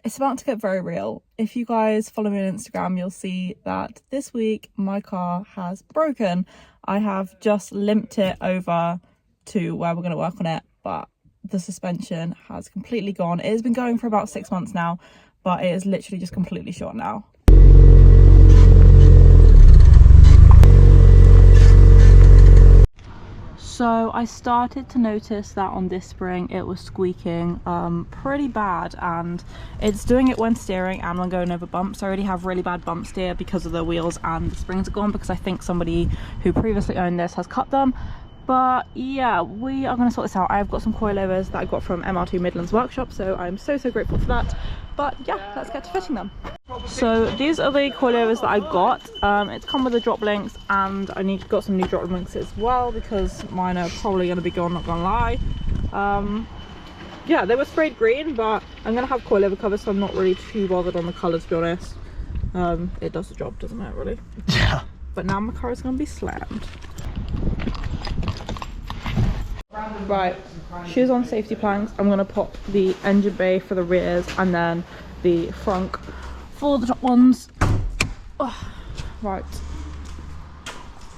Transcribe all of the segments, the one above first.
It's about to get very real. If you guys follow me on Instagram, you'll see that this week my car has broken. I have just limped it over to where we're going to work on it, but the suspension has completely gone. It has been going for about 6 months now, but it is literally just completely shot now. So I started to notice that on this spring it was squeaking pretty bad, and it's doing it when steering and when going over bumps. I already have really bad bump steer because of the wheels, and the springs are gone because I think somebody who previously owned this has cut them. But yeah, we are going to sort this out. I've got some coilovers that I got from MR2 Midlands Workshop, so I'm so grateful for that. But yeah, let's get to fitting them. So these are the coilovers that I got. It's come with the drop links, and I got some new drop links as well because mine are probably going to be gone, not gonna lie. Yeah, they were sprayed green, but I'm going to have coilover covers, so I'm not really too bothered on the colour, to be honest. It does the job, doesn't it, really? Yeah. But now my car is going to be slammed. Right, shoes on, safety planks. I'm going to pop the engine bay for the rears and then the frunk for the top ones. Oh, right,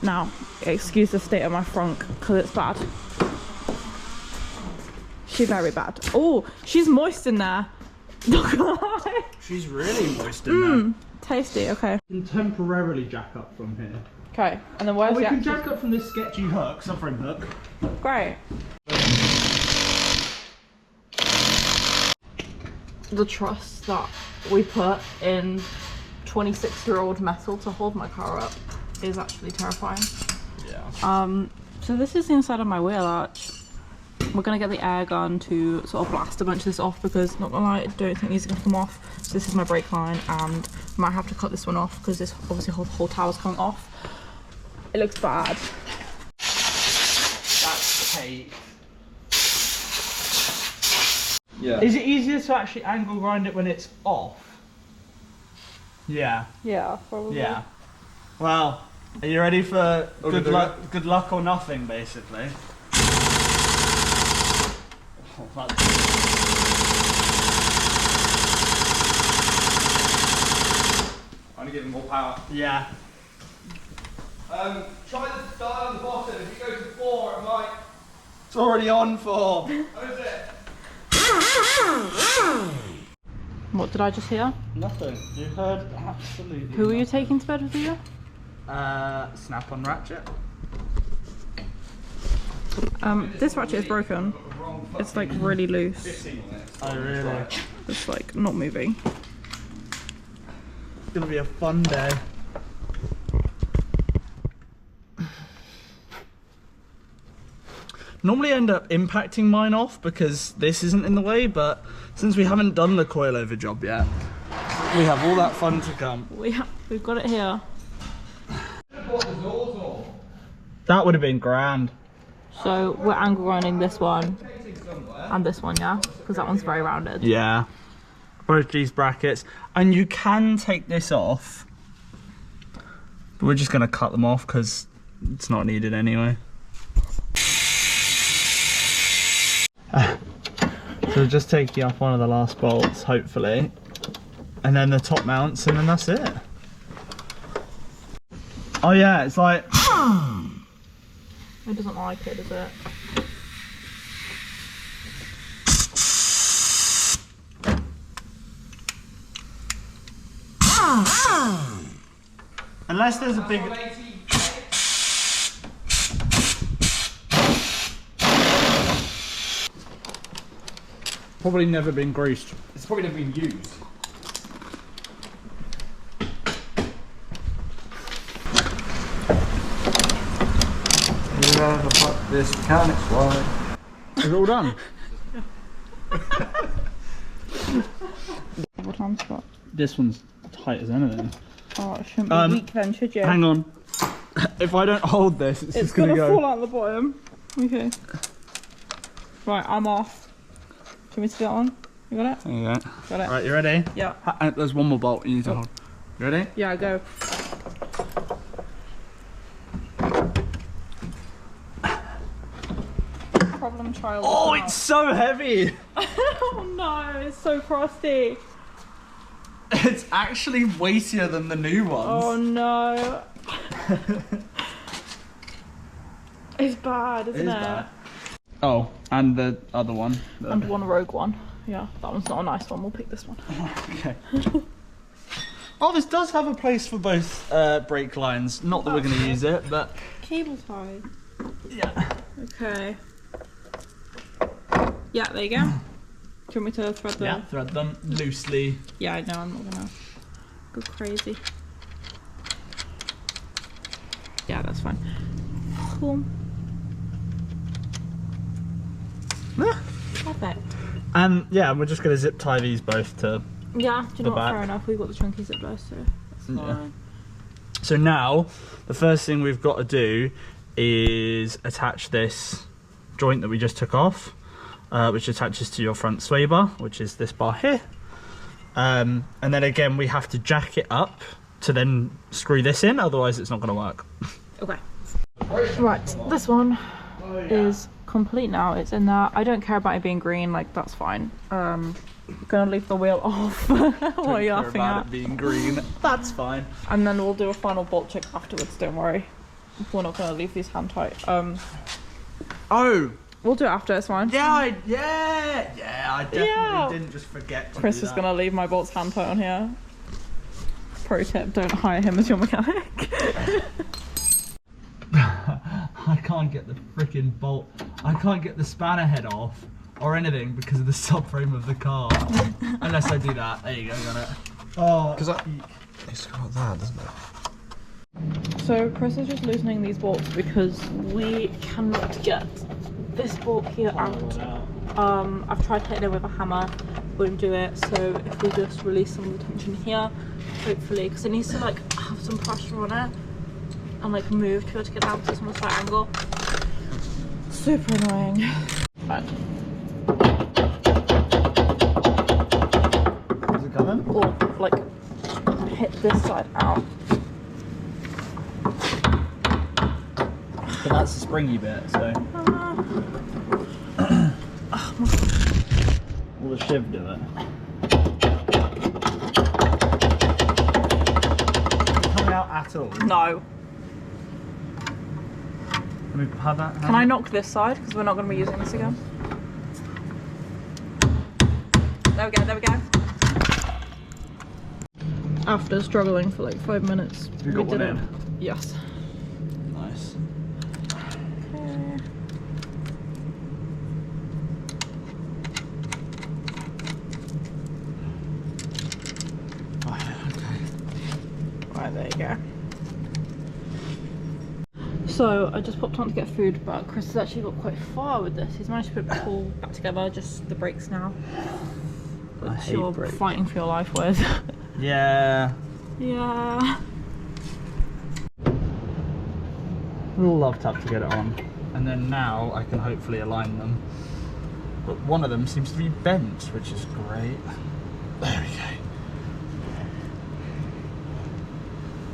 now excuse the state of my frunk because it's bad. She's very bad. Oh, she's moist in there. Not gonna lie. She's really moist in there. Tasty. Okay. You can temporarily jack up from here. Okay, and then where's we the can jack up from this sketchy hook, suffering hook. Great. The trust that we put in 26-year-old metal to hold my car up is actually terrifying. Yeah. So this is the inside of my wheel arch. We're gonna get the air gun to sort of blast a bunch of this off because, not gonna lie, I don't think these are gonna come off. So this is my brake line, and I might have to cut this one off because this obviously whole tower's coming off. It looks bad. That's tape. Yeah. Is it easier to actually angle grind it when it's off? Yeah. Yeah, probably. Yeah. Well, are you ready for good luck or nothing, basically? Oh, I'm gonna give him more power. yeah. Try the dial on the bottom. If you go to 4, it might. It's already on 4. What is it? What did I just hear? Nothing. You heard absolutely. Who are you taking to bed with you? Snap-on ratchet. This ratchet is broken. It's like really loose. Oh really? It's like not moving. It's gonna be a fun day. Normally I end up impacting mine off because this isn't in the way, but since we haven't done the coilover job yet, we have all that fun to come. We've got it here. That would have been grand. So we're angle grinding this one and this one, yeah? Because that one's very rounded. Yeah. Both these brackets. And you can take this off, but we're just going to cut them off because it's not needed anyway. So we're just taking off one of the last bolts, hopefully, and then the top mounts, and then that's it. Oh yeah, it's like... It doesn't like it, does it? Unless there's a big... Probably never been greased. It's probably never been used. You never put this mechanic's wide. It's all done. What time's it got? This one's tight as anything. Oh, it shouldn't be weak then, should you? Hang on. If I don't hold this, it's just gonna go. Fall out the bottom. Okay. Right, I'm off. Do you want me to do that one? You got it? There you go. Got it. Right, you ready? Yeah. There's one more bolt you need to hold. You ready? Yeah, go. Problem child. Oh, it's so heavy! Oh no, it's so crusty. It's actually weightier than the new ones. Oh no. It's bad, isn't it? Bad. Oh, and the other one. And one rogue one. Yeah, that one's not a nice one. We'll pick this one. Okay. Oh, this does have a place for both brake lines. Not that we're going to use it, but... Cable tie. Yeah. Okay. Yeah, there you go. Do you want me to thread them? Yeah, thread them loosely. Yeah, I know, I'm not gonna go crazy. Yeah, that's fine. Cool. Perfect. And yeah, we're just going to zip tie these both to... Yeah, do you know what? back. Fair enough. We've got the chunky zip ties, so that's fine. Yeah. So now, the first thing we've got to do is attach this joint that we just took off, which attaches to your front sway bar, which is this bar here. And then again, we have to jack it up to then screw this in, otherwise it's not going to work. Okay. Right, this one is complete now. It's in there. I don't care about it being green, like that's fine. Gonna leave the wheel off while you're laughing at it being green. That's fine. And then we'll do a final bolt check afterwards, don't worry. We're not gonna leave these hand tight. Oh! We'll do it after, it's fine. Yeah, I definitely didn't just forget to Chris do is that. gonna leave my bolts hand tight on here. Pro tip, don't hire him as your mechanic. I can't get the freaking bolt. I can't get the spanner head off or anything because of the subframe of the car. Unless I do that. There you go, got it. Oh, Because it's got that, doesn't it? So Chris is just loosening these bolts because we cannot get this bolt here out. I've tried hitting it with a hammer, wouldn't do it. So if we just release some of the tension here, hopefully, because it needs to like have some pressure on it and like move to be able to get out to some slight angle. Super annoying. Right. is it coming? Or like hit this side out. But that's the springy bit, so. Will the shiv do it? Is it coming out at all? No. Can we have that? Can I knock this side? Because we're not going to be using this again. There we go, there we go. After struggling for like 5 minutes, You got we one did in? it. Yes. Nice. Right, there you go. So I just popped on to get food, but Chris has actually got quite far with this. He's managed to put it all back together, just the brakes now. Which hate you're brakes. fighting for your life with. Yeah. Yeah. Love tap to get it on. And then now I can hopefully align them. But one of them seems to be bent, which is great. There we go.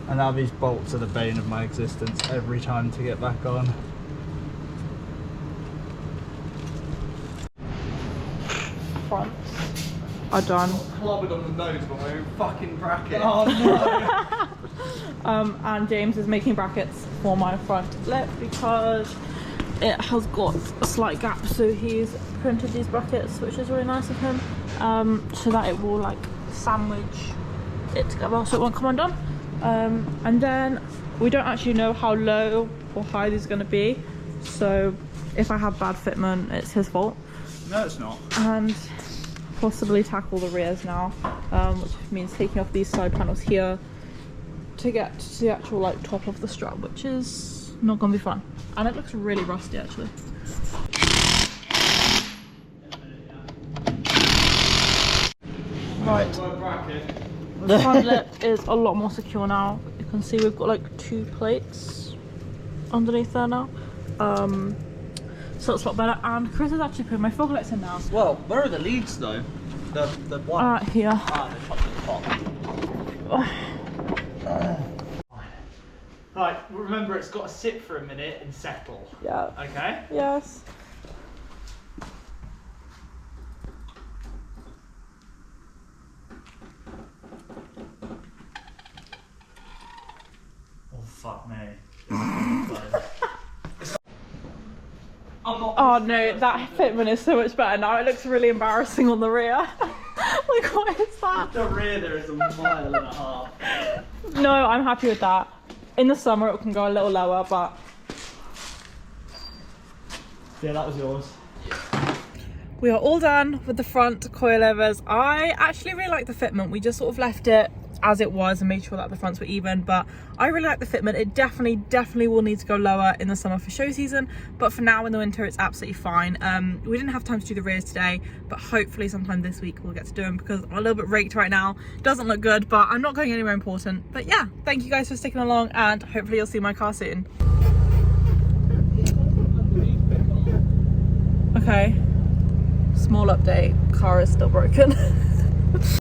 And now these bolts are the bane of my existence every time to get back on. Fronts are done. Clobbered on the nose by my own fucking bracket. Oh no! And James is making brackets for my front lip because it has got a slight gap, so he's printed these brackets, which is really nice of him, so that it will like sandwich it together so it won't come undone. And then we don't actually know how low or high these are going to be, so if I have bad fitment, it's his fault. No, it's not. And possibly tackle the rears now, which means taking off these side panels here to get to the actual like top of the strap, which is not gonna be fun. And it looks really rusty actually. Right, the front lip is a lot more secure now. You can see we've got like 2 plates underneath there now. So it's a lot better, and Chris has actually put my fog lights in now. Well, where are the leads though? The one. Here. Ah, they're up at the top. Right, remember it's got to sit for a minute and settle. Yeah. Okay? Yes. Fuck me. Oh no, that fitment is so much better now. It looks really embarrassing on the rear. Like, what is that? The rear there is a mile and a half. No, I'm happy with that. In the summer it can go a little lower, but... Yeah, that was yours. We are all done with the front coilovers. I actually really like the fitment. We just sort of left it as it was and made sure that the fronts were even, but I really like the fitment. It definitely will need to go lower in the summer for show season, but for now in the winter it's absolutely fine. We didn't have time to do the rears today, but hopefully sometime this week we'll get to do them because I'm a little bit raked right now. Doesn't look good, but I'm not going anywhere important. But yeah, thank you guys for sticking along, and hopefully you'll see my car soon. Okay, small update, car is still broken.